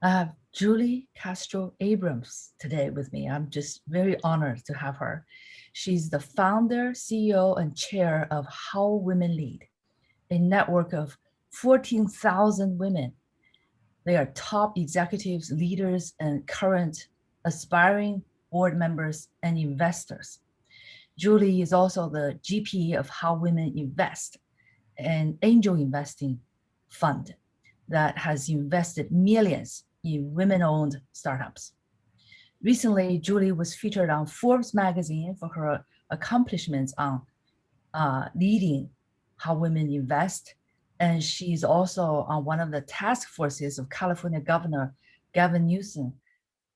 I have Julie Castro Abrams today with me. I'm just very honored to have her. She's the founder, CEO, and chair of How Women Lead, a network of 14,000 women. They are top executives, leaders, and current aspiring board members and investors. Julie is also the GP of How Women Invest, an angel investing fund that has invested millions in women-owned startups. Recently, Julie was featured on Forbes magazine for her accomplishments on leading how women invest. And she's also on one of the task forces of California Governor Gavin Newsom,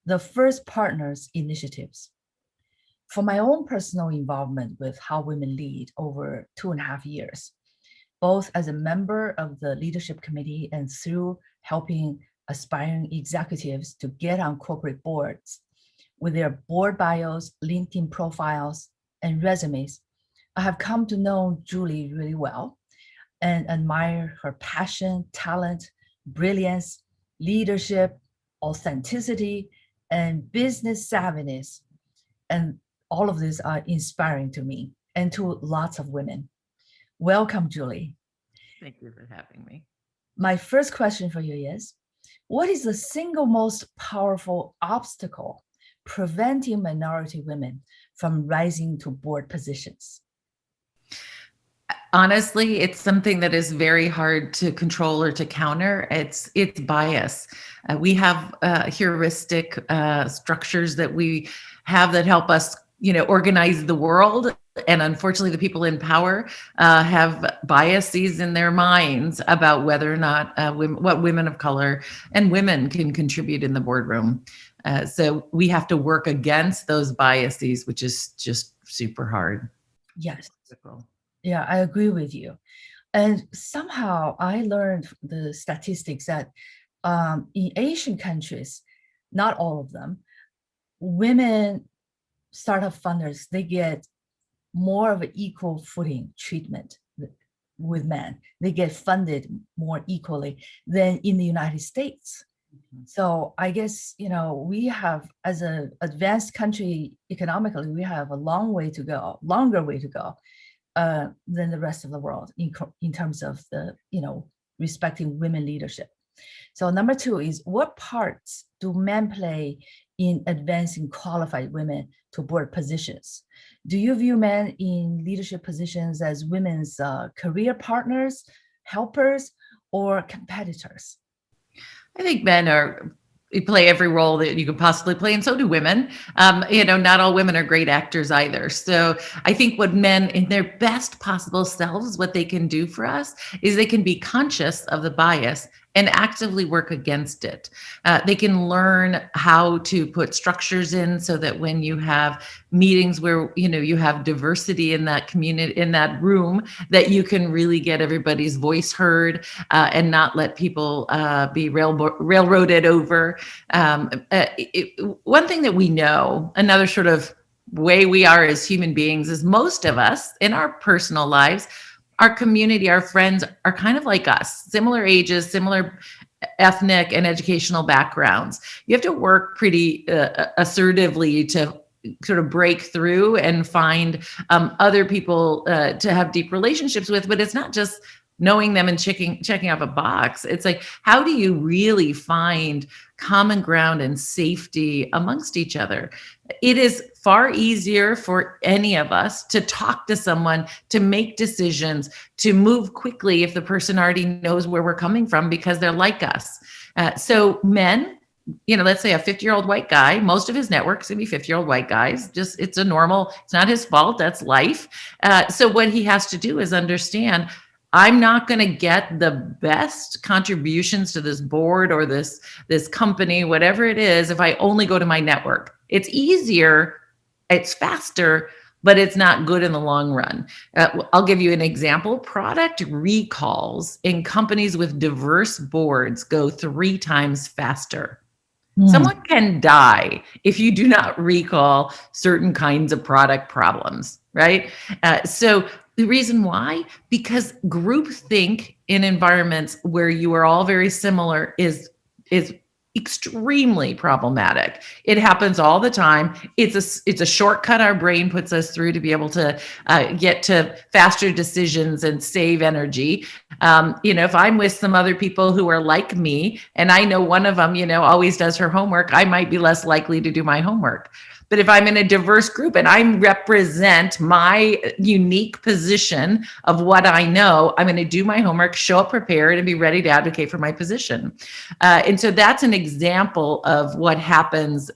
the First Partners initiatives. For my own personal involvement with How Women Lead over 2.5 years, both as a member of the leadership committee and through helping aspiring executives to get on corporate boards with their board bios, LinkedIn profiles, and resumes, I have come to know Julie really well and admire her passion, talent, brilliance, leadership, authenticity, and business savviness. And all of these are inspiring to me and to lots of women. Welcome, Julie. Thank you for having me. My first question for you is, what is the single most powerful obstacle preventing minority women from rising to board positions? Honestly, it's something that is very hard to control or to counter. It's bias. We have heuristic structures that we have that help us, organize the world. And unfortunately, the people in power have biases in their minds about whether or not what women of color and women can contribute in the boardroom. So we have to work against those biases, which is just super hard. Yes. Yeah, I agree with you. And somehow I learned the statistics that in Asian countries, not all of them, women startup funders, they get more of an equal footing treatment with men. They get funded more equally than in the United States. So I guess, we have, as an advanced country economically, we have a longer way to go than the rest of the world in terms of the, respecting women leadership. So number two is, what parts do men play in advancing qualified women to board positions? Do you view men in leadership positions as women's career partners, helpers, or competitors? I think play every role that you could possibly play, and so do women. Not all women are great actors either. So I think what men in their best possible selves, what they can do for us is they can be conscious of the bias and actively work against it. They can learn how to put structures in so that when you have meetings where you have diversity in that community, in that room, that you can really get everybody's voice heard and not let people be railroaded over. One thing that we know, another sort of way we are as human beings, is most of us in our personal lives, our community, our friends are kind of like us, similar ages, similar ethnic and educational backgrounds. You have to work pretty assertively to sort of break through and find other people to have deep relationships with. But it's not just knowing them and checking off a box. It's like, how do you really find common ground and safety amongst each other? It is far easier for any of us to talk to someone, to make decisions, to move quickly if the person already knows where we're coming from because they're like us. So men, let's say a 50-year-old white guy, most of his network's gonna be 50-year-old white guys. It's not his fault, that's life. So what he has to do is understand, I'm not going to get the best contributions to this board or this company, whatever it is, if I only go to my network. It's easier, it's faster, but it's not good in the long run. I'll give you an example. Product recalls in companies with diverse boards go 3 times faster. Someone can die if you do not recall certain kinds of product problems, right? So the reason why? Because groupthink in environments where you are all very similar is extremely problematic. It happens all the time. It's a shortcut our brain puts us through to be able to get to faster decisions and save energy. If I'm with some other people who are like me, and I know one of them, always does her homework, I might be less likely to do my homework. But if I'm in a diverse group and I represent my unique position of what I know, I'm going to do my homework, show up prepared, and be ready to advocate for my position. And so that's an example of what happens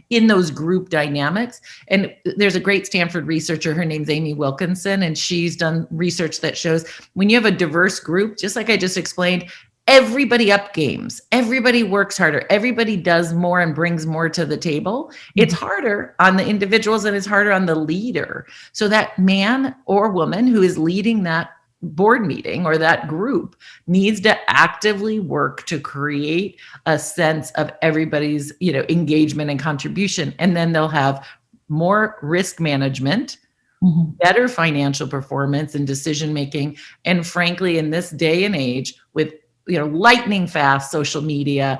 in those group dynamics. And there's a great Stanford researcher, her name's Amy Wilkinson, and she's done research that shows when you have a diverse group, just like I just explained, everybody up games, everybody works harder, everybody does more and brings more to the table. It's harder on the individuals and it's harder on the leader. So that man or woman who is leading that board meeting or that group needs to actively work to create a sense of everybody's, engagement and contribution. And then they'll have more risk management, better financial performance and decision making. And frankly, in this day and age with lightning fast social media,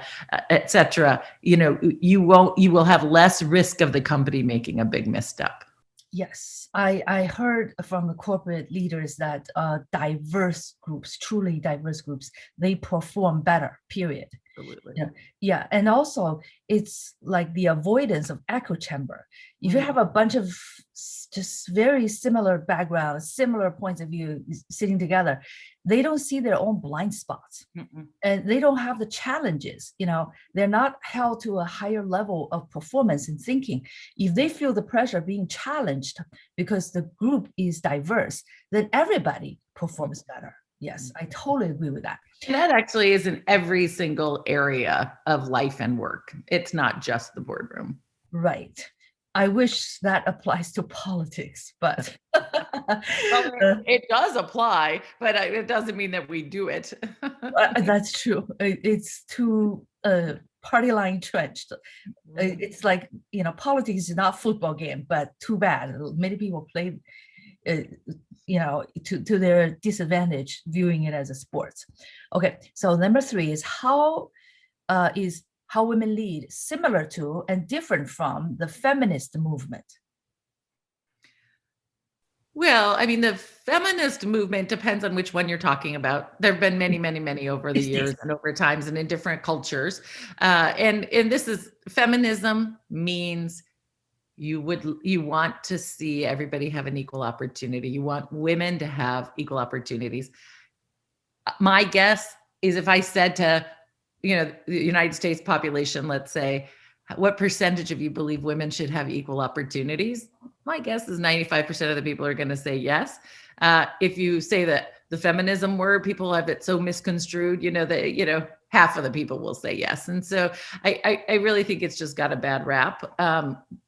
et cetera, you will have less risk of the company making a big misstep. Yes, I heard from the corporate leaders that diverse groups, truly diverse groups, they perform better, period. Absolutely. Yeah. And also it's like the avoidance of echo chamber. If you have a bunch of just very similar backgrounds, similar points of view sitting together, they don't see their own blind spots. And they don't have the challenges. They're not held to a higher level of performance and thinking. If they feel the pressure being challenged because the group is diverse, then everybody performs better. Yes, I totally agree with that. And that actually is in every single area of life and work. It's not just the boardroom. Right. I wish that applies to politics, but it does apply, but it doesn't mean that we do it. That's true. It's too party line entrenched. It's like, politics is not a football game, but too bad. Many people play to their disadvantage, viewing it as a sport. Okay, so number 3 is how women lead similar to and different from the feminist movement? Well, I mean, the feminist movement depends on which one you're talking about. There have been many, many, many over the years and over times and in different cultures. And this is feminism means you want to see everybody have an equal opportunity. You want women to have equal opportunities. My guess is if I said to, the United States population, let's say, what percentage of you believe women should have equal opportunities? My guess is 95% of the people are going to say yes. If you say that the feminism word, people have it so misconstrued, that, half of the people will say yes. And so I really think it's just got a bad rap.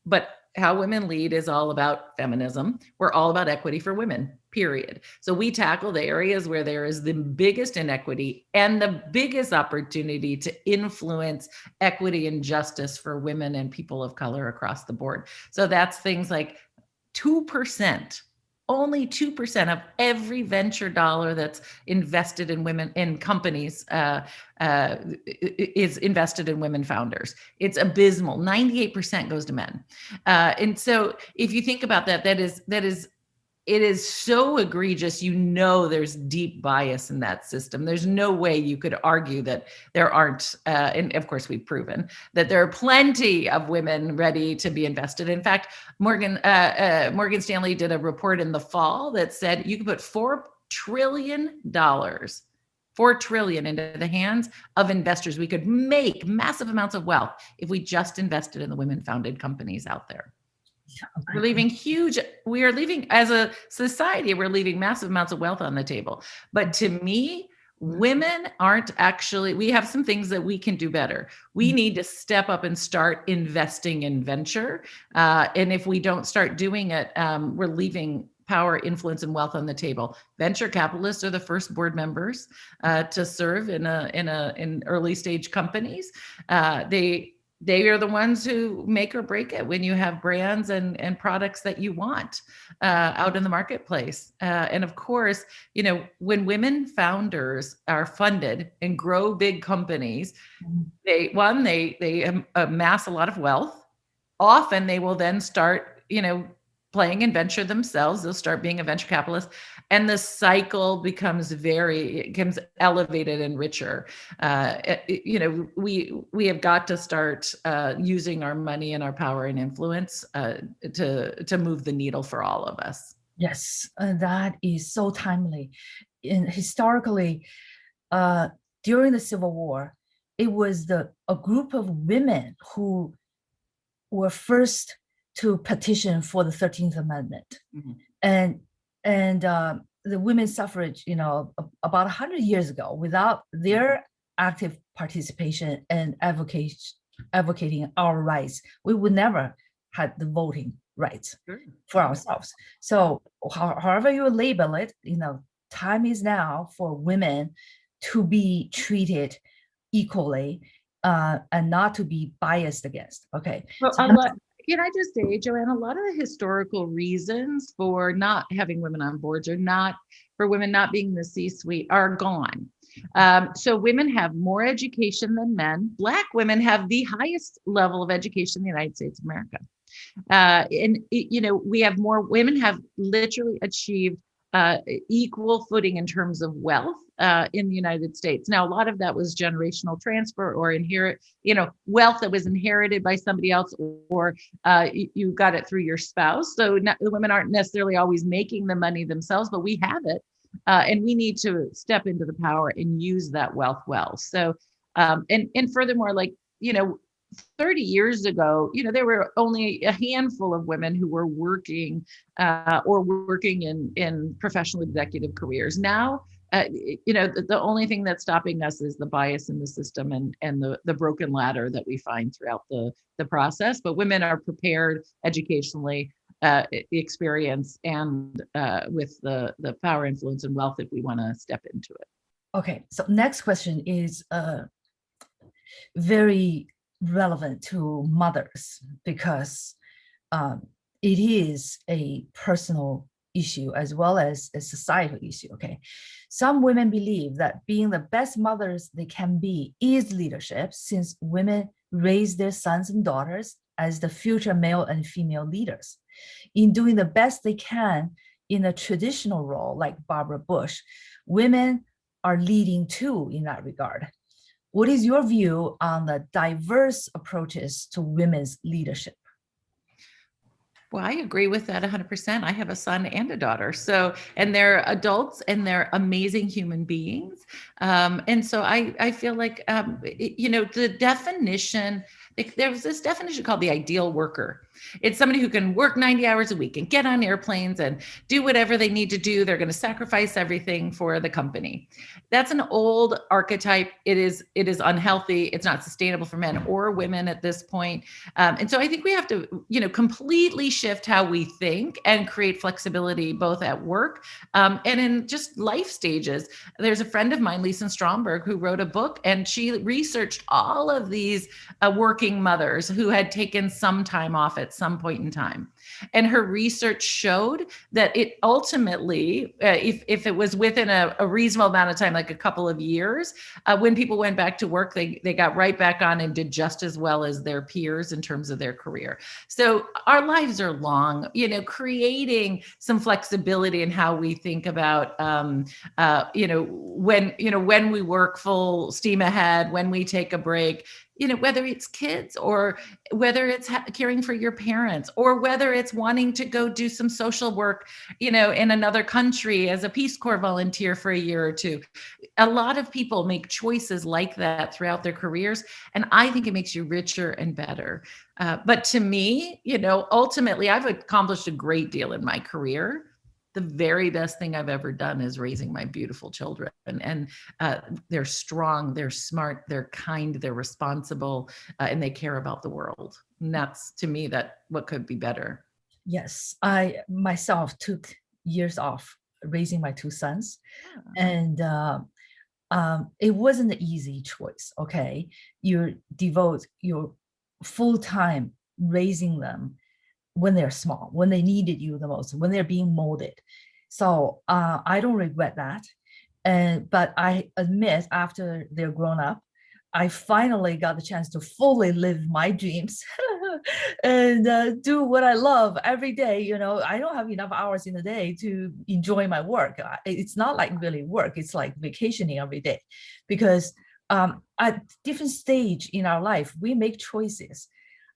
But how women lead is all about feminism. We're all about equity for women, period. So we tackle the areas where there is the biggest inequity and the biggest opportunity to influence equity and justice for women and people of color across the board. So that's things like 2%. Only 2% of every venture dollar that's invested in women in companies is invested in women founders. It's abysmal. 98% goes to men. And so if you think about that, it is so egregious. There's deep bias in that system. There's no way you could argue that there aren't, and of course we've proven that there are plenty of women ready to be invested. In fact, Morgan Stanley did a report in the fall that said you could put $4 trillion into the hands of investors. We could make massive amounts of wealth if we just invested in the women-founded companies out there. We are leaving as a society, we're leaving massive amounts of wealth on the table. But to me, women aren't actually, we have some things that we can do better. We need to step up and start investing in venture. And if we don't start doing it, we're leaving power, influence, and wealth on the table. Venture capitalists are the first board members to serve in early stage companies. They they are the ones who make or break it when you have brands and products that you want out in the marketplace. And of course, when women founders are funded and grow big companies, they amass a lot of wealth. Often they will then start, playing in venture themselves. They'll start being a venture capitalist, and the cycle becomes elevated and richer. We have got to start using our money and our power and influence to move the needle for all of us. Yes, that is so timely. Historically, during the Civil War, it was a group of women who were first to petition for the 13th Amendment. Mm-hmm. And the women's suffrage, about 100 years ago, without their active participation and advocating our rights, we would never have the voting rights for ourselves. So however you label it, time is now for women to be treated equally and not to be biased against. Okay. Well, can I just say, Joanne, a lot of the historical reasons for not having women on boards or for women not being in the C-suite are gone. So women have more education than men. Black women have the highest level of education in the United States of America. We have more women have literally achieved equal footing in terms of wealth in the United States. Now, a lot of that was generational transfer or wealth that was inherited by somebody else, or you got it through your spouse. So the women aren't necessarily always making the money themselves, but we have it. And we need to step into the power and use that wealth well. So, and furthermore, 30 years ago, there were only a handful of women who were working in professional executive careers. Now, the only thing that's stopping us is the bias in the system and the broken ladder that we find throughout the process. But women are prepared educationally, experience, and with the power, influence, and wealth if we want to step into it. Okay, so next question is very relevant to mothers because it is a personal issue as well as a societal issue. Okay, some women believe that being the best mothers they can be is leadership, since women raise their sons and daughters as the future male and female leaders. In doing the best they can in a traditional role like Barbara Bush, women are leading too in that regard. What is your view on the diverse approaches to women's leadership? Well, I agree with that 100%. I have a son and a daughter. And they're adults and they're amazing human beings. And so I feel like, the definition, there was this definition called the ideal worker. It's somebody who can work 90 hours a week and get on airplanes and do whatever they need to do. They're going to sacrifice everything for the company. That's an old archetype. It is unhealthy. It's not sustainable for men or women at this point. And so I think we have to, completely shift how we think and create flexibility both at work and in just life stages. There's a friend of mine, Lisa Stromberg, who wrote a book, and she researched all of these working mothers who had taken some time off at some point in time. And her research showed that it ultimately, if it was within a reasonable amount of time, like a couple of years, when people went back to work, they got right back on and did just as well as their peers in terms of their career. So our lives are long, creating some flexibility in how we think about, when we work full steam ahead, when we take a break, whether it's kids or whether it's caring for your parents or whether it's wanting to go do some social work, in another country as a Peace Corps volunteer for a year or two. A lot of people make choices like that throughout their careers. And I think it makes you richer and better. But to me, ultimately, I've accomplished a great deal in my career. The very best thing I've ever done is raising my beautiful children. And they're strong, they're smart, they're kind, they're responsible, and they care about the world. And that's, to me, what could be better. Yes, I myself took years off raising my two sons. And it wasn't an easy choice. Okay, you devote your full time raising them when they're small, when they needed you the most, when they're being molded. So I don't regret that. But I admit, after they're grown up, I finally got the chance to fully live my dreams and do what I love every day. You know, I don't have enough hours in the day to enjoy my work. It's not like really work. It's like vacationing every day, because at different stage in our life, we make choices,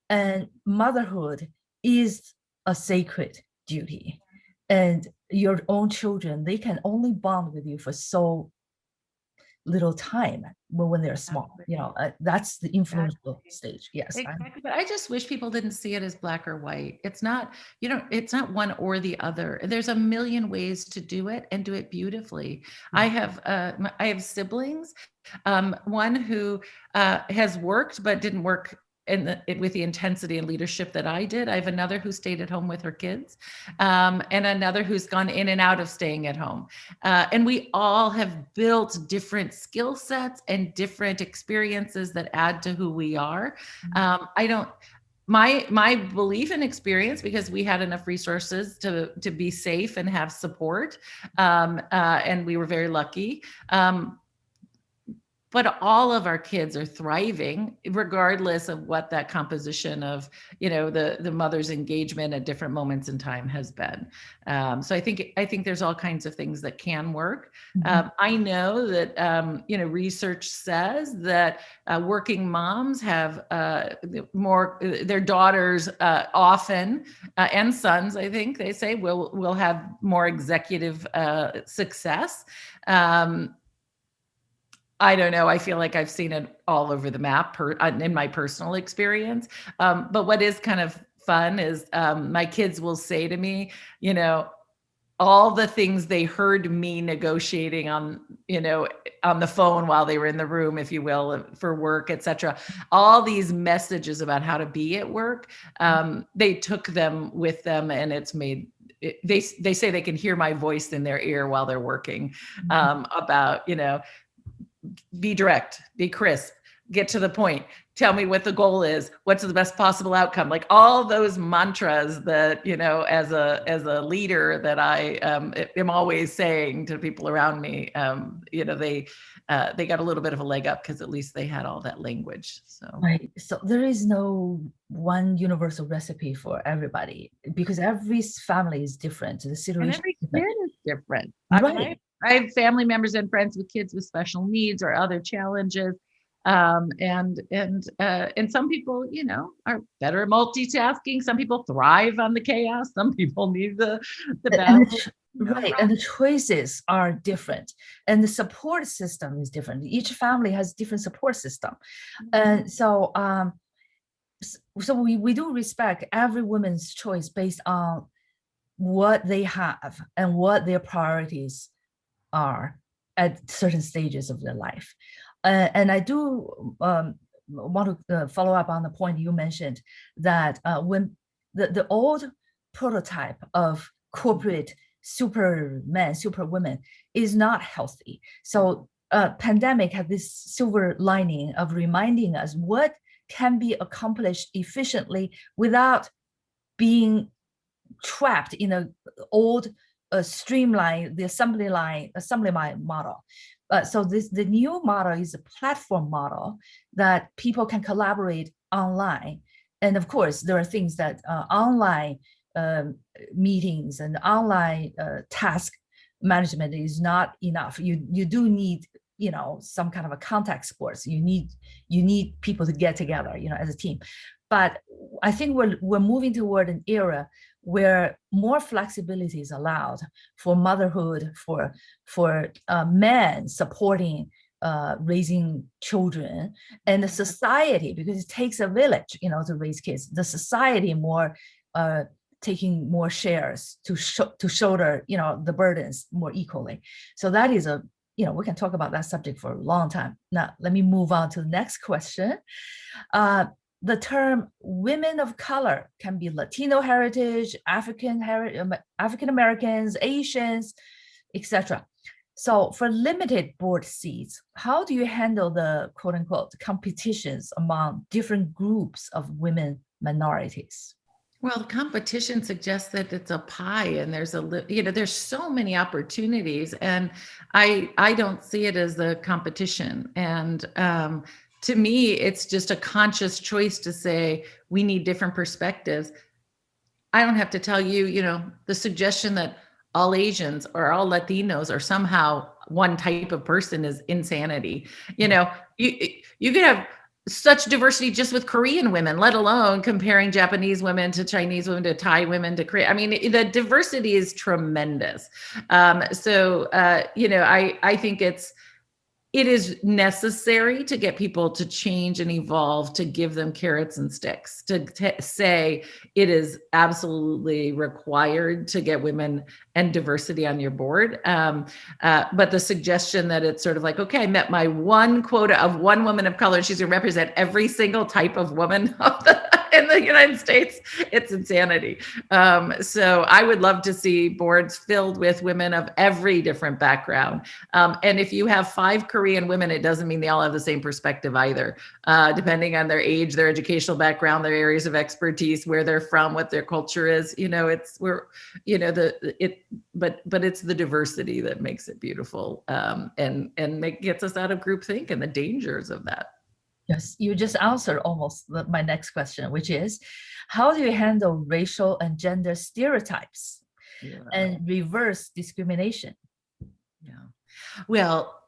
and motherhood is a sacred duty. And your own children, they can only bond with you for so little time when they're small. You know, that's the influential stage. Yes. Exactly. But I just wish people didn't see it as black or white. It's not, you know, it's not one or the other. There's a million ways to do it and do it beautifully. I have siblings, one who has worked but didn't work with the intensity and leadership that I did. I have another who stayed at home with her kids, and another who's gone in and out of staying at home. And we all have built different skill sets and different experiences that add to who we are. My belief and experience, because we had enough resources to be safe and have support, and we were very lucky. But all of our kids are thriving, regardless of what that composition of, you know, the mother's engagement at different moments in time has been. So I think there's all kinds of things that can work. I know that you know, research says that working moms have more, their daughters often, and sons, I think they say, will have more executive success. I don't know. I feel like I've seen it all over the map in my personal experience. But what is kind of fun is my kids will say to me, you know, all the things they heard me negotiating on, you know, on the phone while they were in the room, if you will, for work, et cetera. All these messages about how to be at work, they took them with them, and it's made they say they can hear my voice in their ear while they're working, about, you know, be direct, be crisp, get to the point, tell me what the goal is, what's the best possible outcome, like all those mantras that, you know, as a leader that I am always saying to people around me. You know, they got a little bit of a leg up because at least they had all that language. So right. So there is no one universal recipe for everybody, because every family is different. The situation, and every kid is different. right? I have family members and friends with kids with special needs or other challenges. And some people, you know, are better at multitasking. Some people thrive on the chaos. Some people need the balance. Right. And the choices are different, and the support system is different. Each family has different support system. And so we do respect every woman's choice based on what they have and what their priorities are at certain stages of their life. And I do want to follow up on the point you mentioned, that when the old prototype of corporate supermen, superwomen is not healthy. So pandemic had this silver lining of reminding us what can be accomplished efficiently without being trapped in an old streamline, the assembly line model. So the new model is a platform model that people can collaborate online. And of course, there are things that online meetings and online task management is not enough. You do need, you know, some kind of a contact sports. You need people to get together, you know, as a team. But I think we're moving toward an era where more flexibility is allowed for motherhood, for men supporting raising children, and the society, because it takes a village, you know, to raise kids. The society more taking more shares to shoulder, you know, the burdens more equally. So that is a, you know, we can talk about that subject for a long time. Now, let me move on to the next question. The term women of color can be Latino heritage, African Americans, Asians, etc. So for limited board seats, how do you handle the quote unquote competitions among different groups of women minorities? Well, the competition suggests that it's a pie and there's so many opportunities, and I don't see it as a competition. And to me, it's just a conscious choice to say we need different perspectives. I don't have to tell you, the suggestion that all Asians or all Latinos are somehow one type of person is insanity. You could have such diversity just with Korean women, let alone comparing Japanese women to Chinese women to Thai women to Korea. I mean, the diversity is tremendous. I think it is necessary to get people to change and evolve, to give them carrots and sticks, to say it is absolutely required to get women and diversity on your board. But the suggestion that it's sort of like, okay, I met my one quota of one woman of color, she's going to represent every single type of woman in the United States, it's insanity. So I would love to see boards filled with women of every different background. And if you have 5 Korean women, it doesn't mean they all have the same perspective either. Depending on their age, their educational background, their areas of expertise, where they're from, what their culture is, but it's the diversity that makes it beautiful, and gets us out of groupthink and the dangers of that. Yes, you just answered almost my next question, which is, how do you handle racial and gender stereotypes and reverse discrimination? Yeah. Well,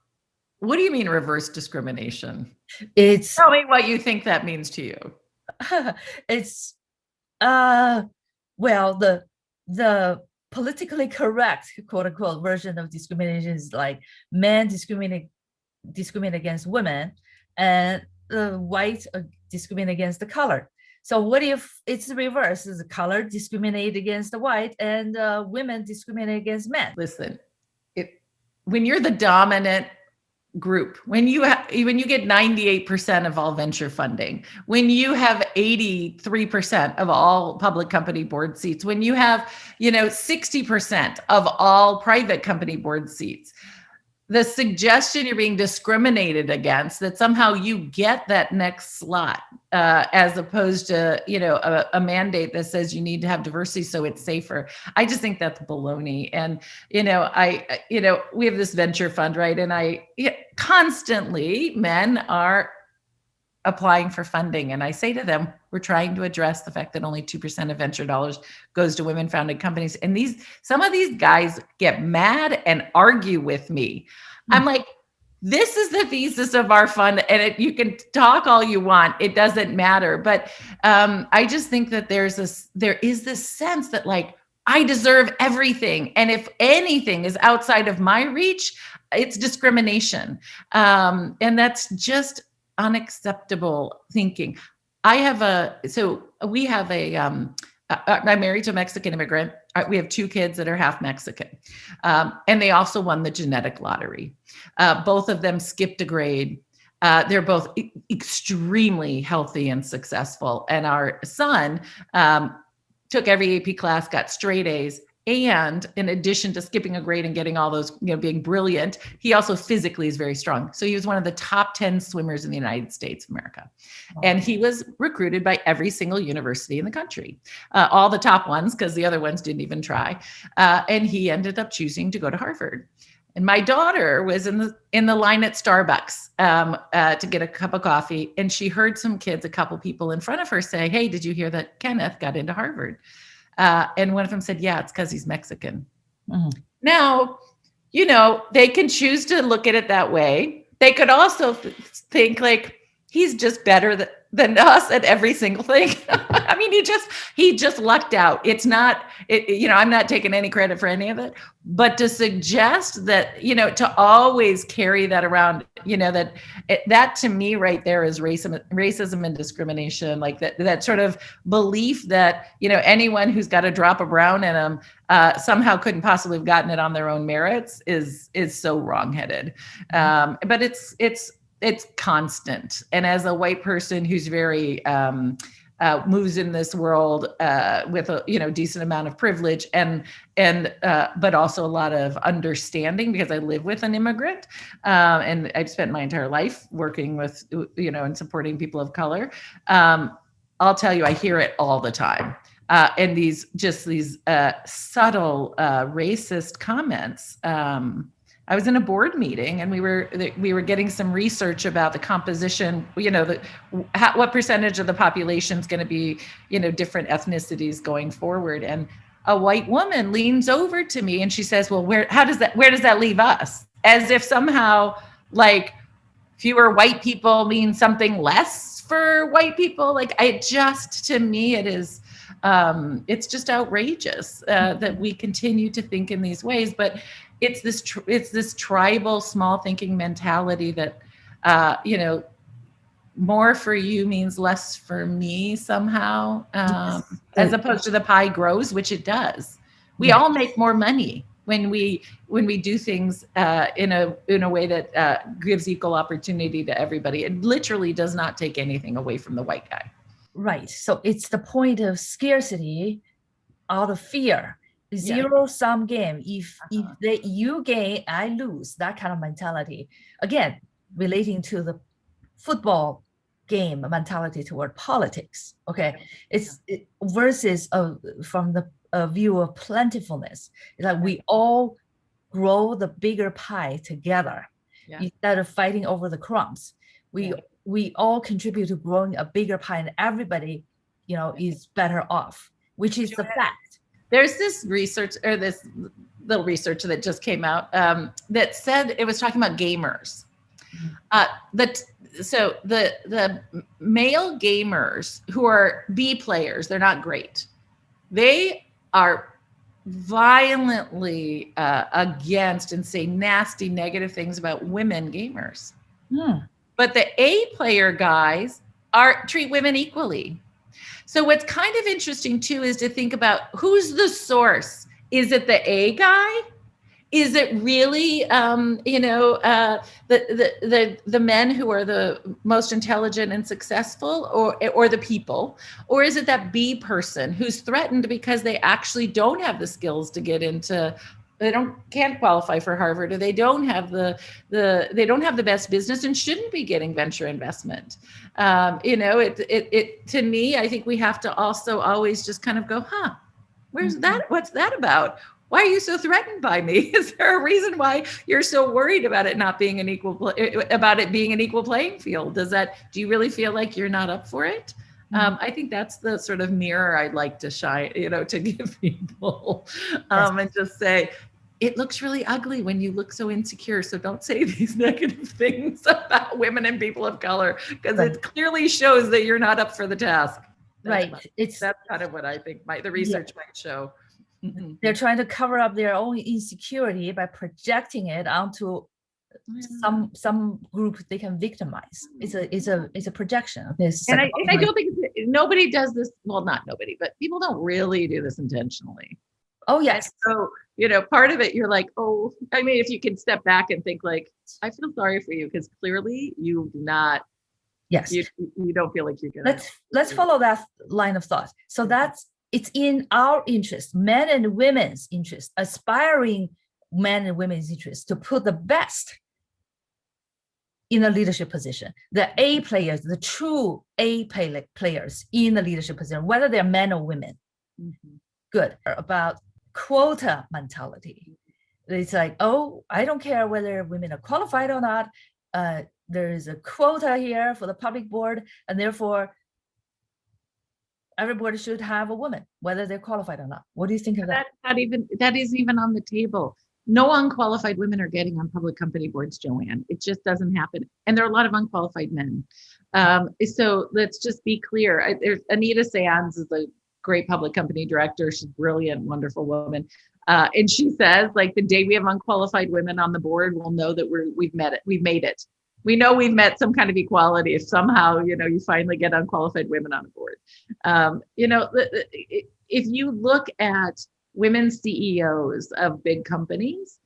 what do you mean reverse discrimination? Tell me what you think that means to you. It's well, the politically correct quote unquote version of discrimination is like men discriminate against women, and the white discriminate against the color. So what if it's the reverse? Is the color discriminate against the white, and women discriminate against men? Listen, when you're the dominant group, when you get 98% of all venture funding, when you have 83% of all public company board seats, when you have 60% of all private company board seats, the suggestion you're being discriminated against, that somehow you get that next slot, as opposed to, a mandate that says you need to have diversity so it's safer. I just think that's baloney. And, we have this venture fund, right? And constantly men are applying for funding. And I say to them, we're trying to address the fact that only 2% of venture dollars goes to women founded companies. And some of these guys get mad and argue with me. I'm like, this is the thesis of our fund, and you can talk all you want. It doesn't matter. But I just think that there is this sense that like, I deserve everything. And if anything is outside of my reach, it's discrimination. And that's just unacceptable thinking. I'm married to a Mexican immigrant. We have 2 kids that are half Mexican. And they also won the genetic lottery. Both of them skipped a grade. They're both extremely healthy and successful. And our son took every AP class, got straight A's. And in addition to skipping a grade and getting all those, being brilliant, he also physically is very strong. So he was one of the top 10 swimmers in the United States of America. Wow. And he was recruited by every single university in the country, all the top ones, because the other ones didn't even try. And he ended up choosing to go to Harvard. And my daughter was in the line at Starbucks to get a cup of coffee. And she heard a couple people in front of her say, "Hey, did you hear that Kenneth got into Harvard?" And one of them said, "Yeah, it's because he's Mexican." Mm-hmm. Now, they can choose to look at it that way. They could also think like, he's just better than us at every single thing. I mean, he just lucked out. It's not, I'm not taking any credit for any of it, but to suggest that, to always carry that around, that to me right there is racism and discrimination. Like that sort of belief that, anyone who's got a drop of brown in them somehow couldn't possibly have gotten it on their own merits is so wrongheaded. But it's constant. And as a white person who's very moves in this world with a decent amount of privilege and but also a lot of understanding, because I live with an immigrant and I've spent my entire life working with and supporting people of color. I'll tell you, I hear it all the time. And these subtle racist comments. I was in a board meeting and we were getting some research about the composition, what percentage of the population is going to be, different ethnicities going forward. And a white woman leans over to me and she says, well, where does that leave us? As if somehow like fewer white people means something less for white people. Like to me, it is, it's just outrageous that we continue to think in these ways, but it's this tribal small thinking mentality that, more for you means less for me somehow, as opposed to the pie grows, which it does. We all make more money when we do things in a way that gives equal opportunity to everybody. It literally does not take anything away from the white guy. Right. So it's the point of scarcity out of fear. Zero-sum game. If you gain, I lose, that kind of mentality. Again, relating to the football game mentality toward politics. Okay, versus from the view of plentifulness. It's like we all grow the bigger pie together instead of fighting over the crumbs. We all contribute to growing a bigger pie, and everybody, is better off, which is the fact. There's this research, or this little research that just came out that said, it was talking about gamers. So the male gamers who are B players, they're not great. They are violently against and say nasty, negative things about women gamers. But the A player guys treat women equally. So what's kind of interesting too is to think about who's the source. Is it the A guy? Is it really, the men who are the most intelligent and successful, or the people, or is it that B person who's threatened because they actually don't have the skills to get into? Can't qualify for Harvard, or they don't have the best business and shouldn't be getting venture investment. To me, I think we have to also always just kind of go, where's that? What's that about? Why are you so threatened by me? Is there a reason why you're so worried about it not being about it being an equal playing field? Do you really feel like you're not up for it? I think that's the sort of mirror I'd like to shine, to give people, and just say, it looks really ugly when you look so insecure. So don't say these negative things about women and people of color, because it clearly shows that you're not up for the task. That's kind of what I think the research might show. They're trying to cover up their own insecurity by projecting it onto some group they can victimize. It's a projection. And I don't think nobody does this. Well, not nobody, but people don't really do this intentionally. Oh yes. And so part of it, you're like, oh, I mean, if you can step back and think like, I feel sorry for you, because clearly you do not. Yes. You don't feel like you're gonna. Let's follow that line of thought. So it's in our interest, men and women's interest, aspiring men and women's interest, to put the best in a leadership position. The A players, the true A players in the leadership position, whether they're men or women. Good. About quota mentality. It's like, oh, I don't care whether women are qualified or not. There is a quota here for the public board, and therefore everybody should have a woman, whether they're qualified or not. What do you think of that? That isn't even on the table. No unqualified women are getting on public company boards, Joanne. It just doesn't happen. And there are a lot of unqualified men. So let's just be clear. Anita Sands is a great public company director. She's brilliant, wonderful woman. And she says, like, the day we have unqualified women on the board, we'll know that we've made it. We know we've met some kind of equality if somehow, you finally get unqualified women on the board. If you look at women CEOs of big companies,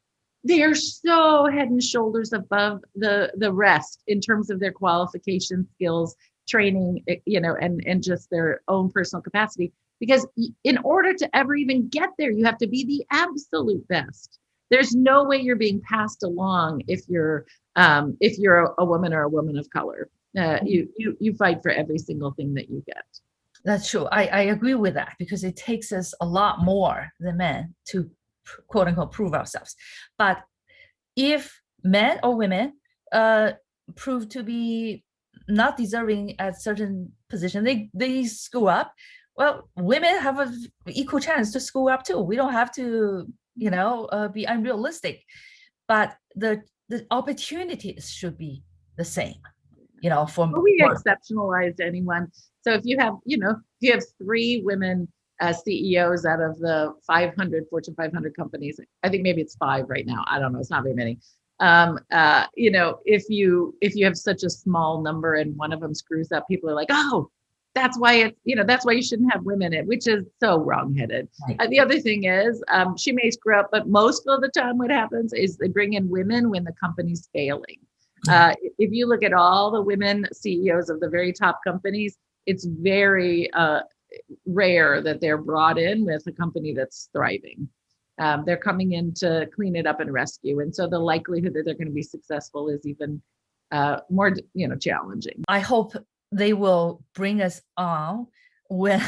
they are so head and shoulders above the rest in terms of their qualification, skills, training, and just their own personal capacity. Because in order to ever even get there, you have to be the absolute best. There's no way you're being passed along if you're a woman or a woman of color. You fight for every single thing that you get. That's true. I agree with that, because it takes us a lot more than men to quote unquote prove ourselves. But if men or women prove to be not deserving at certain position, they screw up. Well, women have an equal chance to screw up too. We don't have to, be unrealistic, but the opportunities should be the same. We exceptionalize anyone. So if you have 3 women CEOs out of the 500 Fortune 500 companies, I think maybe it's 5 right now. I don't know. It's not very many. If you have such a small number and one of them screws up, people are like, oh, that's why that's why you shouldn't have women in, which is so wrongheaded. Right. The other thing is, she may screw up, but most of the time what happens is they bring in women when the company's failing. If you look at all the women CEOs of the very top companies, it's very rare that they're brought in with a company that's thriving. They're coming in to clean it up and rescue. And so the likelihood that they're going to be successful is even more, challenging. I hope they will bring us on when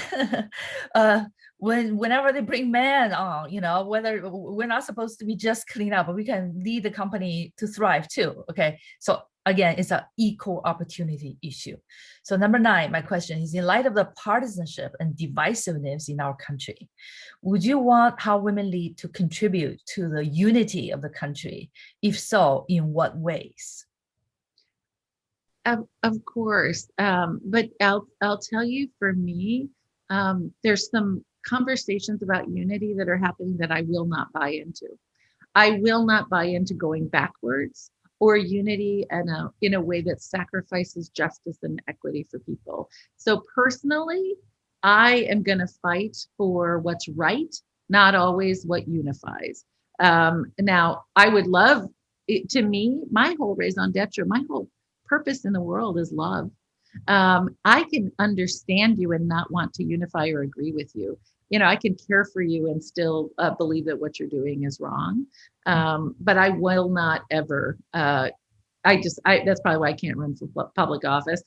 whenever they bring men on, whether we're not supposed to be just clean up, but we can lead the company to thrive too. Okay. So again, it's an equal opportunity issue. So number 9, my question is, in light of the partisanship and divisiveness in our country, would you want How Women Lead to contribute to the unity of the country? If so, in what ways? Of course. But I'll tell you, for me, there's some conversations about unity that are happening that I will not buy into. I will not buy into going backwards or unity in a way that sacrifices justice and equity for people. So personally, I am going to fight for what's right, not always what unifies. Now, I would love, to me, my whole raison d'etre, my whole purpose in the world is love. I can understand you and not want to unify or agree with you. I can care for you and still believe that what you're doing is wrong. But I will not ever. That's probably why I can't run for public office,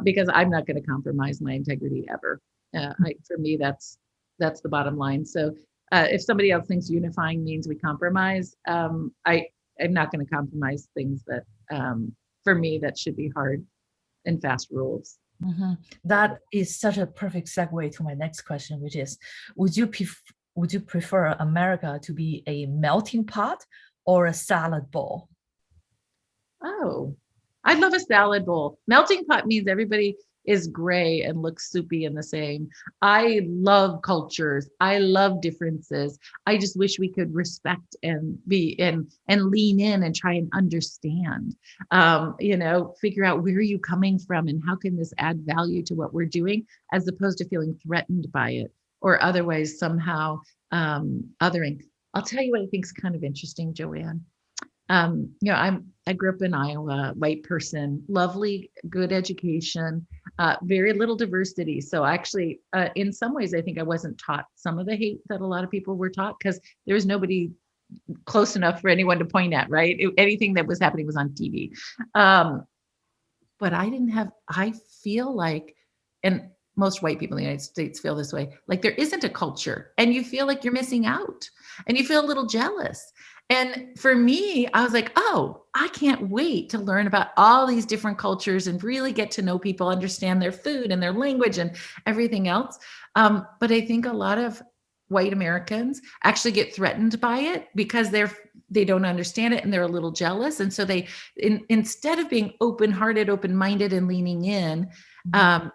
because I'm not going to compromise my integrity ever. For me, that's the bottom line. So if somebody else thinks unifying means we compromise, I'm not going to compromise things that, for me, that should be hard and fast rules. Mm-hmm. That is such a perfect segue to my next question, which is, would you prefer America to be a melting pot or a salad bowl? Oh, I'd love a salad bowl. Melting pot means everybody is gray and looks soupy and the same. I love cultures. I love differences. I just wish we could respect and be and lean in and try and understand, figure out where are you coming from and how can this add value to what we're doing, as opposed to feeling threatened by it or otherwise somehow othering. I'll tell you what I think is kind of interesting, Joanne. I grew up in Iowa, white person, lovely, good education, very little diversity. So actually, in some ways, I think I wasn't taught some of the hate that a lot of people were taught, because there was nobody close enough for anyone to point at, right? Anything that was happening was on TV. But I feel like, and most white people in the United States feel this way, like there isn't a culture and you feel like you're missing out and you feel a little jealous. And for me, I was like, oh, I can't wait to learn about all these different cultures and really get to know people, understand their food and their language and everything else. But I think a lot of white Americans actually get threatened by it because they don't understand it and they're a little jealous. And so instead of being open-hearted, open-minded and leaning in,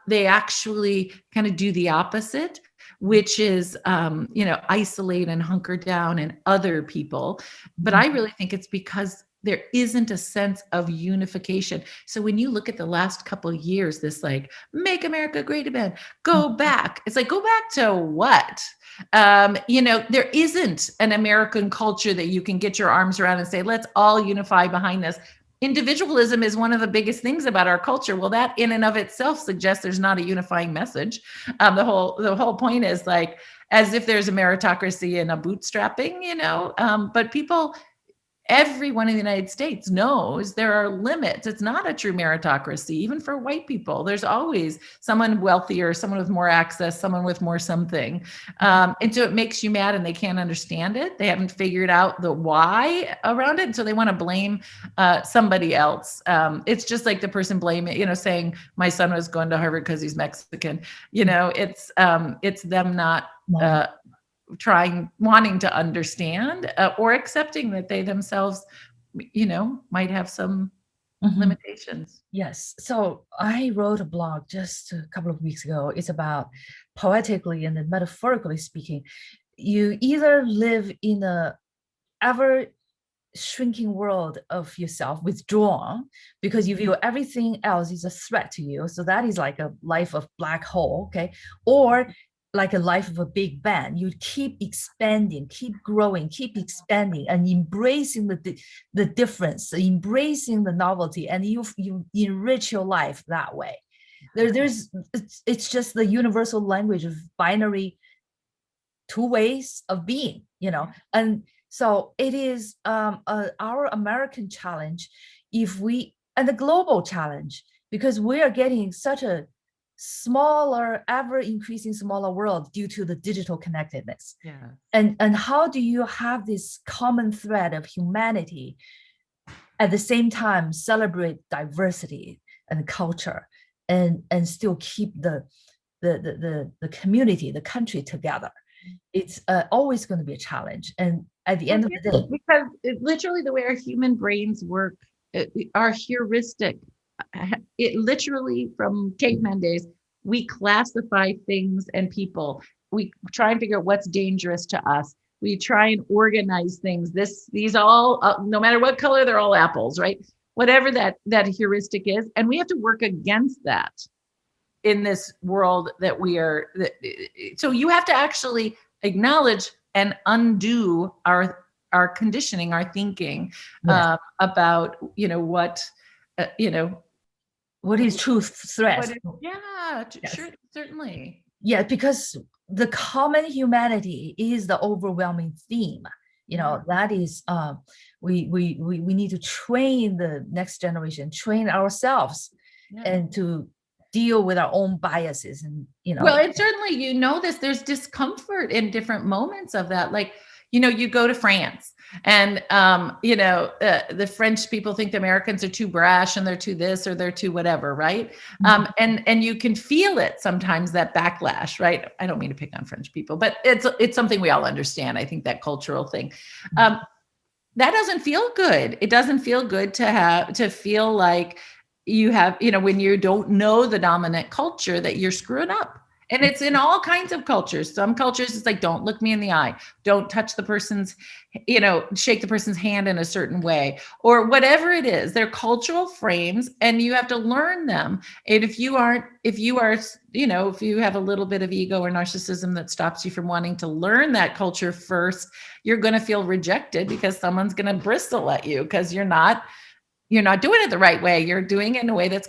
they actually kind of do the opposite, which is, isolate and hunker down in other people. But I really think it's because there isn't a sense of unification. So when you look at the last couple of years, this like, make America great again, go back. It's like, go back to what? There isn't an American culture that you can get your arms around and say, let's all unify behind this. individualism is one of the biggest things about our culture. Well, that in and of itself suggests there's not a unifying message. The whole point is like as if there's a meritocracy and a bootstrapping, but everyone in the United States knows there are limits. It's not a true meritocracy, even for white people. There's always someone wealthier, someone with more access, someone with more something. And so it makes you mad and they can't understand it. They haven't figured out the why around it. And so they want to blame somebody else. It's just like the person blaming, saying my son was going to Harvard because he's Mexican. It's them not wanting to understand or accepting that they themselves, might have some limitations. Yes. So I wrote a blog just a couple of weeks ago. It's about poetically and then metaphorically speaking, you either live in a ever shrinking world of yourself, withdrawn, because you view everything else is a threat to you. So that is like a life of black hole, okay? Or like a life of a big bang. You keep expanding, keep growing, keep expanding, and embracing the difference, embracing the novelty, and you enrich your life that way. It's just the universal language of binary two ways of being, and so it is our American challenge, and the global challenge, because we are getting such a smaller, ever increasing smaller world due to the digital connectedness. Yeah. And how do you have this common thread of humanity at the same time celebrate diversity and culture and still keep the community, the country together? It's always going to be a challenge. And at the end of the day, because literally the way our human brains work, our heuristic, it literally from caveman days, we classify things and people. We try and figure out what's dangerous to us. We try and organize things. These all, no matter what color, they're all apples, right? Whatever that heuristic is. And we have to work against that in this world that we are. So you have to actually acknowledge and undo our conditioning, our thinking, yes, about, what is truth threat? Sure, certainly. Yeah, because the common humanity is the overwhelming theme. That is we need to train the next generation, train ourselves, and to deal with our own biases. And well, and certainly there's discomfort in different moments of that. Like, you go to France and, the French people think the Americans are too brash and they're too this or they're too whatever, right? And you can feel it sometimes, that backlash, right? I don't mean to pick on French people, but it's something we all understand. I think that cultural thing, that doesn't feel good. It doesn't feel good to feel like you have, when you don't know the dominant culture, that you're screwing up. And it's in all kinds of cultures. Some cultures, it's like, don't look me in the eye. Don't touch the person's, shake the person's hand in a certain way, or whatever it is. They're cultural frames and you have to learn them. And if you have a little bit of ego or narcissism that stops you from wanting to learn that culture first, you're going to feel rejected because someone's going to bristle at you because you're not doing it the right way. You're doing it in a way that's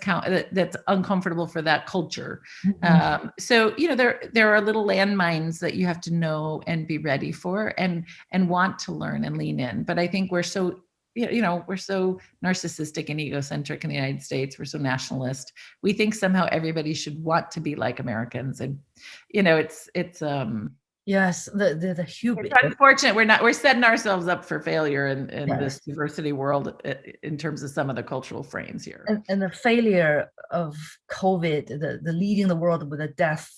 uncomfortable for that culture. So, there are little landmines that you have to know and be ready for and want to learn and lean in. But I think we're so, we're so narcissistic and egocentric in the United States. We're so nationalist. We think somehow everybody should want to be like Americans. And, it's yes, the hubris. It's unfortunate. We're setting ourselves up for failure in this diversity world in terms of some of the cultural frames here. And the failure of COVID, the leading the world with a death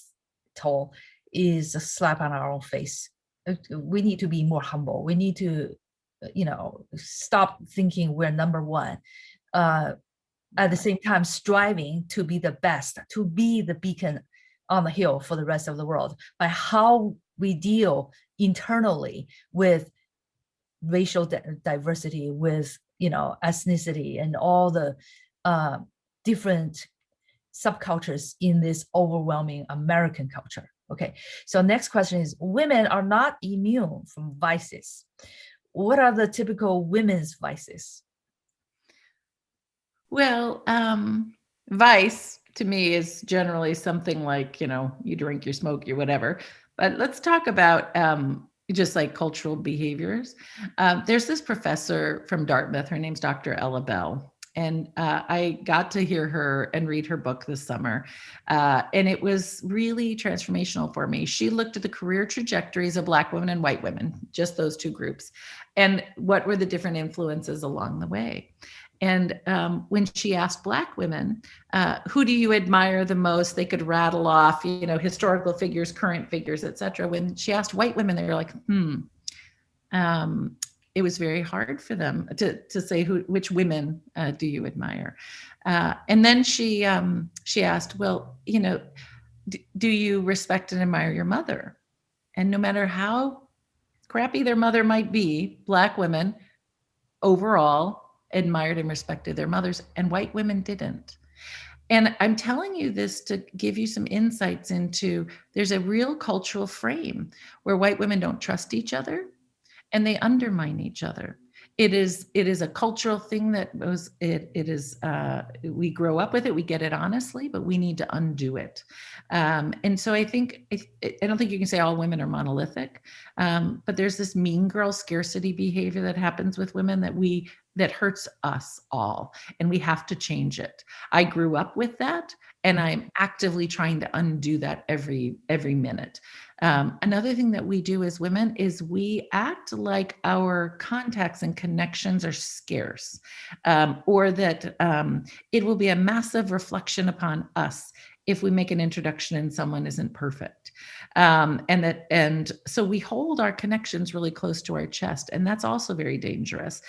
toll, is a slap on our own face. We need to be more humble. We need to, stop thinking we're number one. At the same time, striving to be the best, to be the beacon on the hill for the rest of the world by how we deal internally with racial diversity, with ethnicity, and all the different subcultures in this overwhelming American culture. Okay, so next question is: women are not immune from vices. What are the typical women's vices? Well, vice to me is generally something like, you drink, you smoke, you whatever. But let's talk about just like cultural behaviors. There's this professor from Dartmouth. Her name's Dr. Ella Bell. And I got to hear her and read her book this summer. And it was really transformational for me. She looked at the career trajectories of Black women and white women, just those two groups, and what were the different influences along the way. And when she asked Black women, who do you admire the most? They could rattle off, historical figures, current figures, et cetera. When she asked white women, they were like, it was very hard for them to say which women do you admire? And then she asked, well, do you respect and admire your mother? And no matter how crappy their mother might be, Black women overall admired and respected their mothers, and white women didn't. And I'm telling you this to give you some insights into there's a real cultural frame where white women don't trust each other and they undermine each other. It is a cultural thing that we grow up with it, we get it honestly, but we need to undo it. And so I think, I don't think you can say all women are monolithic, but there's this mean girl scarcity behavior that happens with women that hurts us all, and we have to change it. I grew up with that, and I'm actively trying to undo that every minute. Another thing that we do as women is we act like our contacts and connections are scarce, or that it will be a massive reflection upon us if we make an introduction and someone isn't perfect. And so we hold our connections really close to our chest. And that's also very dangerous.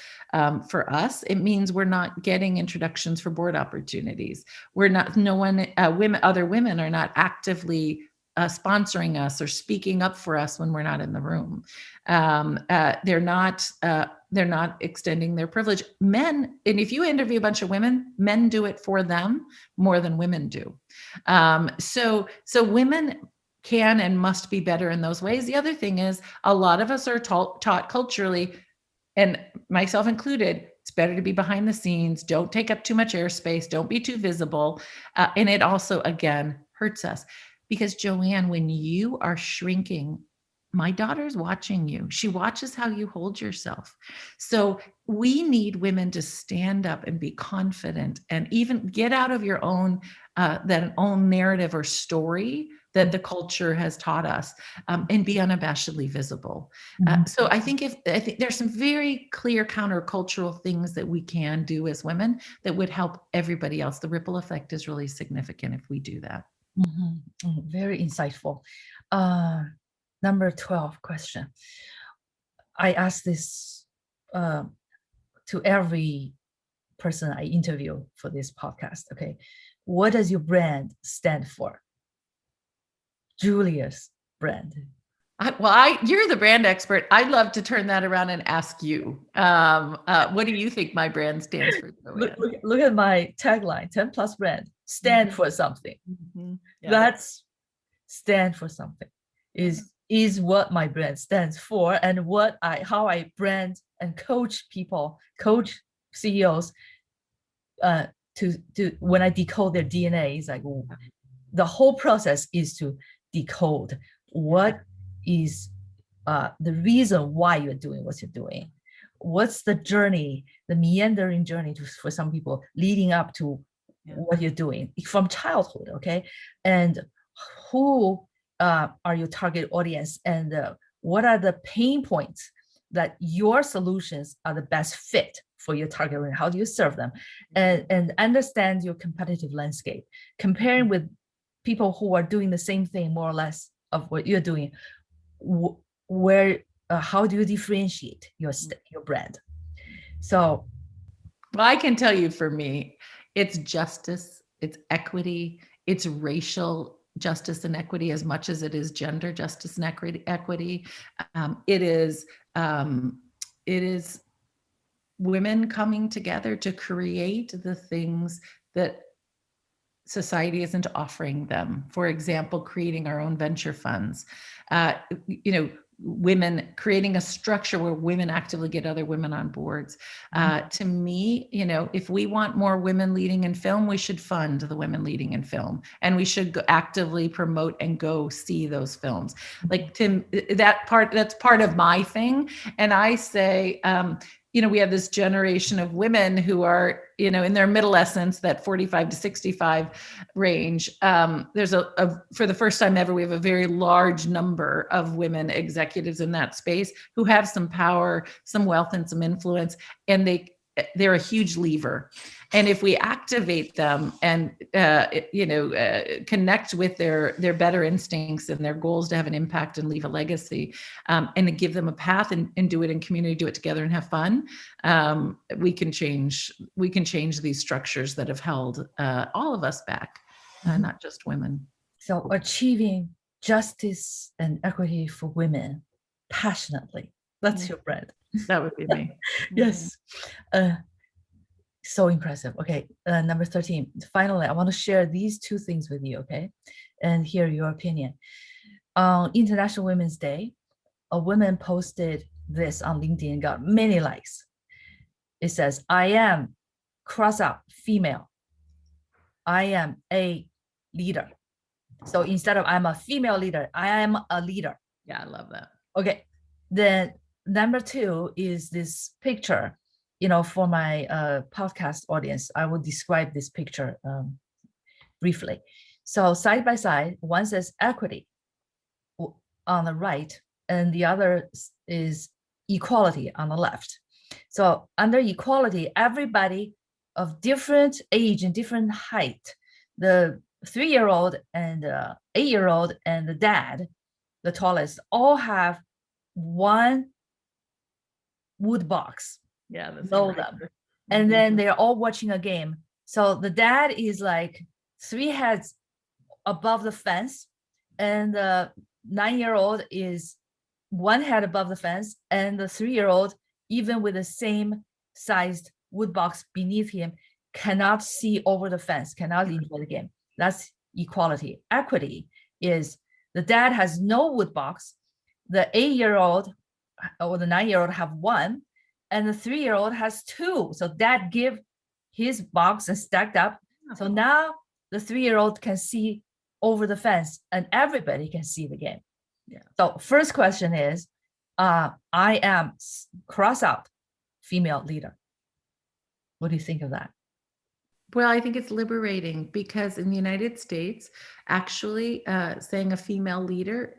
For us, it means we're not getting introductions for board opportunities. Other women are not actively sponsoring us or speaking up for us when we're not in the room. They're not extending their privilege. Men, and if you interview a bunch of women, men do it for them more than women do. So women can and must be better in those ways. The other thing is a lot of us are taught culturally, and myself included, it's better to be behind the scenes. Don't take up too much airspace. Don't be too visible. And it also, again, hurts us. Because Joanne, when you are shrinking, my daughter's watching you. She watches how you hold yourself. So we need women to stand up and be confident and even get out of your own narrative or story that the culture has taught us, and be unabashedly visible. So I think there's some very clear countercultural things that we can do as women that would help everybody else. The ripple effect is really significant if we do that. Very insightful. Number 12 question. I ask this to every person I interview for this podcast. Okay. What does your brand stand for? Julia's brand. You're the brand expert. I'd love to turn that around and ask you. What do you think my brand stands for? Look at my tagline, 10 plus brand, stand for something. Yeah. That's stand for something is what my brand stands for, and how I brand and coach people, coach CEOs to when I decode their DNA. It's like the whole process is to decode what is the reason why you're doing what you're doing. What's the journey, the meandering journey for some people leading up to what you're doing from childhood, okay? And who are your target audience, and what are the pain points that your solutions are the best fit for your target audience? How do you serve them? And understand your competitive landscape, comparing with people who are doing the same thing more or less of what you're doing. How do you differentiate your brand? So, well, I can tell you, for me, it's justice, it's equity, it's racial justice and equity as much as it is gender justice and equity. It is women coming together to create the things that society isn't offering them. For example, creating our own venture funds. women, creating a structure where women actively get other women on boards. To me, if we want more women leading in film, we should fund the women leading in film, and we should actively promote and go see those films. Like Tim, that's part of my thing. And I say, we have this generation of women who are, in their middlescence, that 45 to 65 range. There's for the first time ever, we have a very large number of women executives in that space who have some power, some wealth, and some influence, and they're a huge lever. And if we activate them and connect with their better instincts and their goals to have an impact and leave a legacy, and give them a path and do it in community, do it together and have fun, we can change these structures that have held all of us back, not just women. So achieving justice and equity for women passionately. That's your brand. That would be me. Yes. So impressive. Okay. Number 13. Finally, I want to share these two things with you. Okay. And hear your opinion. On International Women's Day, a woman posted this on LinkedIn and got many likes. It says, I am crossup female. I am a leader. So instead of I'm a female leader, I am a leader. Yeah, I love that. Okay. Then number 2 is this picture. For my podcast audience, I will describe this picture briefly. So side by side, one says equity on the right, and the other is equality on the left. So under equality, everybody of different age and different height, the 3-year-old and 8-year-old and the dad, the tallest, all have one wood box. Yeah, below them. And then they're all watching a game. So the dad is like 3 heads above the fence, and the 9-year-old is 1 head above the fence, and the 3-year-old, even with the same sized wood box beneath him, cannot see over the fence, cannot enjoy the game. That's equality. Equity is the dad has no wood box, the 8-year-old or the 9-year-old have 1, and the 3-year-old has 2. So dad give his box and stacked up. So now the 3-year-old can see over the fence and everybody can see the game. Yeah. So first question is, I am crossup female leader. What do you think of that? Well, I think it's liberating, because in the United States, actually saying a female leader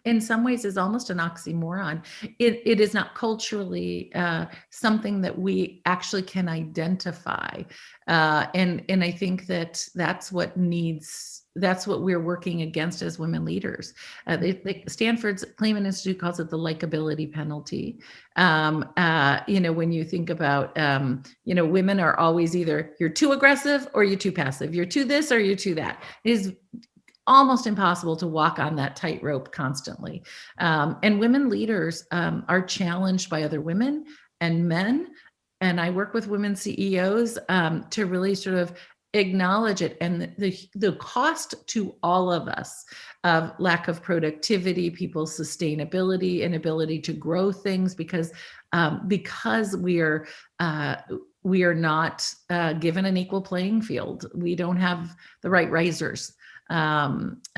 in some ways is almost an oxymoron. It is not culturally something that we actually can identify. And I think that's what we're working against as women leaders. Stanford's Clayman Institute calls it the likability penalty. When you think about, women are always either you're too aggressive or you're too passive. You're too this or you're too that. It is almost impossible to walk on that tightrope constantly. And women leaders are challenged by other women and men. And I work with women CEOs to really sort of acknowledge it, and the cost to all of us of lack of productivity, people's sustainability, inability to grow things because we are not given an equal playing field. We don't have the right risers.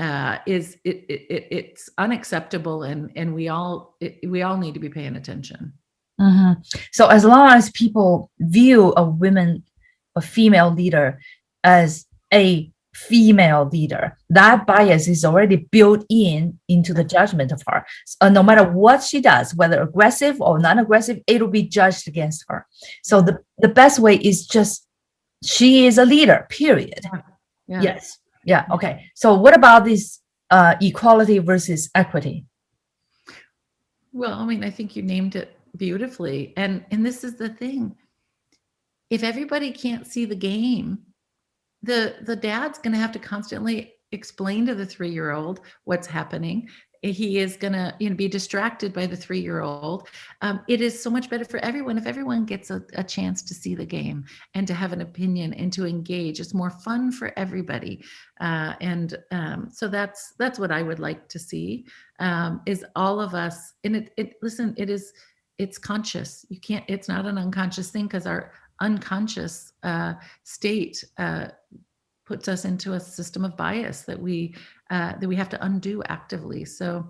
It's unacceptable, and we all need to be paying attention. Mm-hmm. So as long as people view a female leader as a female leader, that bias is already built into the judgment of her. So no matter what she does, whether aggressive or non-aggressive, it will be judged against her. So the best way is just she is a leader, period. Yeah. Yes. Yeah. Okay. So what about this equality versus equity? Well, I mean, I think you named it beautifully. And this is the thing. If everybody can't see the game, the dad's going to have to constantly explain to the 3-year-old what's happening. he is going to be distracted by the 3-year-old. It is so much better for everyone if everyone gets a chance to see the game and to have an opinion and to engage. It's more fun for everybody. So that's what I would like to see, is all of us. And listen, it's conscious. It's not an unconscious thing, because our unconscious state puts us into a system of bias that we have to undo actively. So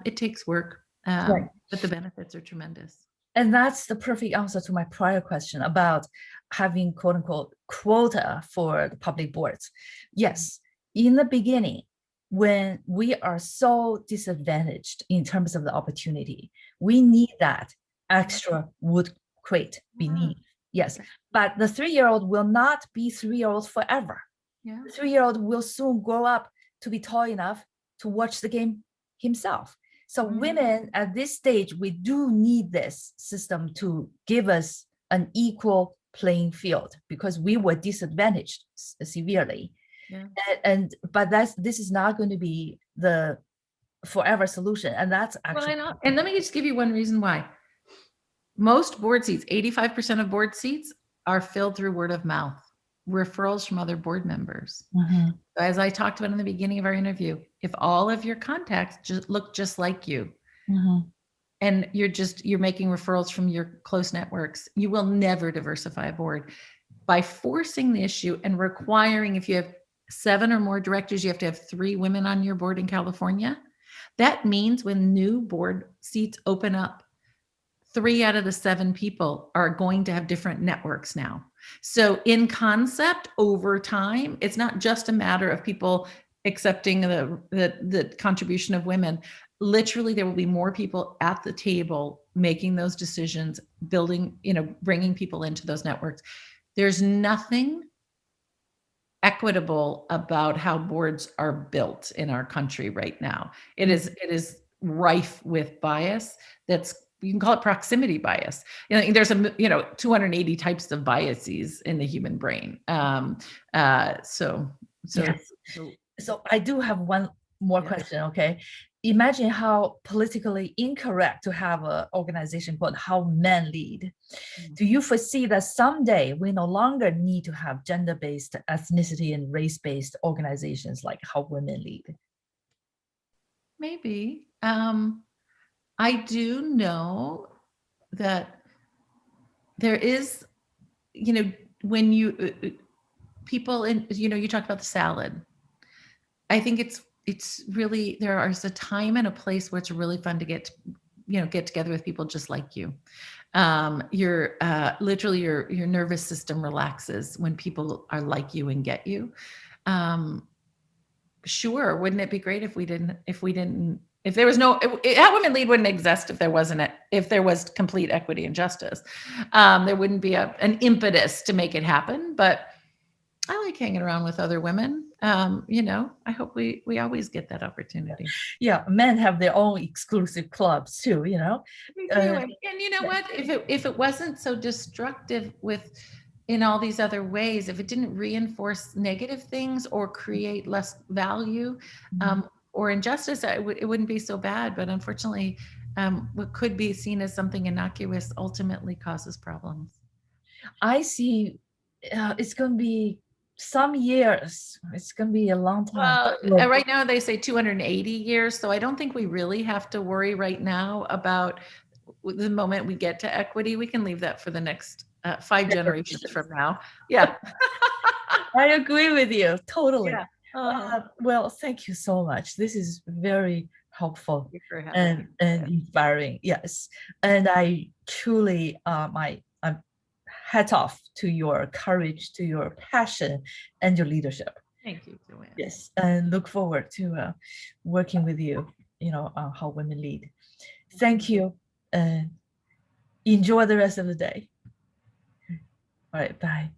it takes work, Right. but the benefits are tremendous. And that's the perfect answer to my prior question about having quote unquote quota for the public boards. Yes, in the beginning, when we are so disadvantaged in terms of the opportunity, we need that extra wood crate beneath. Yes, but the 3-year-old will not be 3-year-olds forever. Yeah. The 3-year-old will soon grow up to be tall enough to watch the game himself. So women at this stage, we do need this system to give us an equal playing field, because we were disadvantaged severely. Yeah. But this is not going to be the forever solution. And that's actually. Well, and let me just give you one reason why. Most board seats, 85% of board seats, are filled through word of mouth, referrals from other board members. Mm-hmm. As I talked about in the beginning of our interview, if all of your contacts just look just like you, Mm-hmm. and you're making referrals from your close networks, you will never diversify a board. By forcing the issue and requiring, if you have 7 or more directors, you have to have 3 women on your board in California. That means when new board seats open up, 3 out of the 7 people are going to have different networks now. So in concept, over time, it's not just a matter of people accepting the contribution of women. Literally, there will be more people at the table making those decisions, building, bringing people into those networks. There's nothing equitable about how boards are built in our country right now. It is rife with bias. You can call it proximity bias. There's 280 types of biases in the human brain. So I do have one more question. Okay, imagine how politically incorrect to have an organization called How Men Lead. Do you foresee that someday we no longer need to have gender-based, ethnicity and race-based organizations like How Women Lead? Maybe. I do know that there is, when people in, you talk about the salad. I think it's really, there is a time and a place where it's really fun to get together with people just like you. Your literally your nervous system relaxes when people are like you and get you. Sure, wouldn't it be great if there was no, How Women Lead wouldn't exist if there was complete equity and justice. There wouldn't be an impetus to make it happen. But I like hanging around with other women. I hope we always get that opportunity. Yeah, men have their own exclusive clubs too, Me too. And you know what? If it wasn't so destructive in all these other ways, if it didn't reinforce negative things or create less value or injustice, it wouldn't be so bad. But unfortunately, what could be seen as something innocuous ultimately causes problems. I see. It's going to be some years. It's going to be a long time. Well, right now they say 280 years. So I don't think we really have to worry right now about the moment we get to equity. We can leave that for the next 5 generations from now. Yeah. I agree with you. Totally. Yeah. Well, thank you so much. This is very helpful and inspiring. Yes. And I truly, I'm hat off to your courage, to your passion and your leadership. Thank you, Joanne. Yes. And look forward to working with you, on How Women Lead. Thank you. Enjoy the rest of the day. All right. Bye.